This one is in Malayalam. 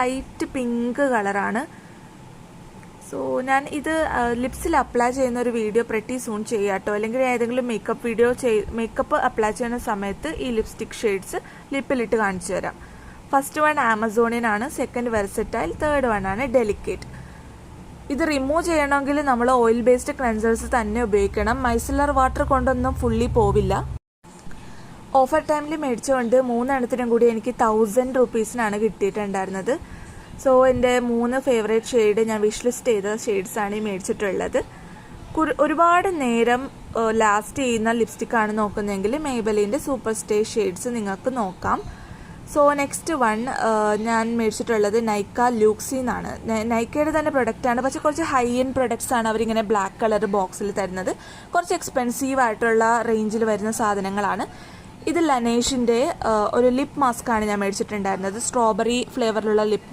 ലൈറ്റ് പിങ്ക് കളറാണ്. സോ ഞാൻ ഇത് ലിപ്സിൽ അപ്ലൈ ചെയ്യുന്ന ഒരു വീഡിയോ പ്രെറ്റി സൂൺ ചെയ്യാം കേട്ടോ. അല്ലെങ്കിൽ ഏതെങ്കിലും മേക്കപ്പ് അപ്ലൈ ചെയ്യുന്ന സമയത്ത് ഈ ലിപ്സ്റ്റിക് ഷെയ്ഡ്സ് ലിപ്പിലിട്ട് കാണിച്ചു തരാം. ഫസ്റ്റ് വൺ ആമസോണിയൻ ആണ്, സെക്കൻഡ് വെർസറ്റൈൽ, തേർഡ് വൺ ആണ് ഡെലിക്കേറ്റ്. ഇത് റിമൂവ് ചെയ്യണമെങ്കിൽ നമ്മൾ ഓയിൽ ബേസ്ഡ് ക്ലെൻസേഴ്സ് തന്നെ ഉപയോഗിക്കണം. മൈസലർ വാട്ടർ കൊണ്ടൊന്നും ഫുള്ളി പോവില്ല. ഓഫർ ടൈമിൽ മേടിച്ചുകൊണ്ട് 3 എണ്ണത്തിനും കൂടി എനിക്ക് 1000 rupeesനാണ് കിട്ടിയിട്ടുണ്ടായിരുന്നത്. സോ എൻ്റെ 3 ഫേവറേറ്റ് ഷെയ്ഡ് ഞാൻ വിഷ് ലിസ്റ്റ് ചെയ്ത ഷെയ്ഡ്സാണ് ഈ മേടിച്ചിട്ടുള്ളത്. ഒരുപാട് നേരം ലാസ്റ്റ് ചെയ്യുന്ന ലിപ്സ്റ്റിക്കാണ് നോക്കുന്നതെങ്കിൽ മേബലിൻ്റെ സൂപ്പർ സ്റ്റേ ഷെയ്ഡ്സ് നിങ്ങൾക്ക് നോക്കാം. സോ നെക്സ്റ്റ് വൺ ഞാൻ മേടിച്ചിട്ടുള്ളത് നൈക്ക ലൂക്സി എന്നാണ്. നൈക്കയുടെ തന്നെ പ്രൊഡക്റ്റാണ്, പക്ഷെ കുറച്ച് ഹൈ എൻഡ് പ്രൊഡക്ട്സ് ആണ് അവരിങ്ങനെ ബ്ലാക്ക് കളർ ബോക്സിൽ തരുന്നത്. കുറച്ച് എക്സ്പെൻസീവ് ആയിട്ടുള്ള റേഞ്ചിൽ വരുന്ന സാധനങ്ങളാണ്. ഇത് ലനേഷിൻ്റെ ഒരു ലിപ്പ് മാസ്ക് ആണ് ഞാൻ മേടിച്ചിട്ടുണ്ടായിരുന്നത്. Strawberry ഫ്ലേവറിലുള്ള lip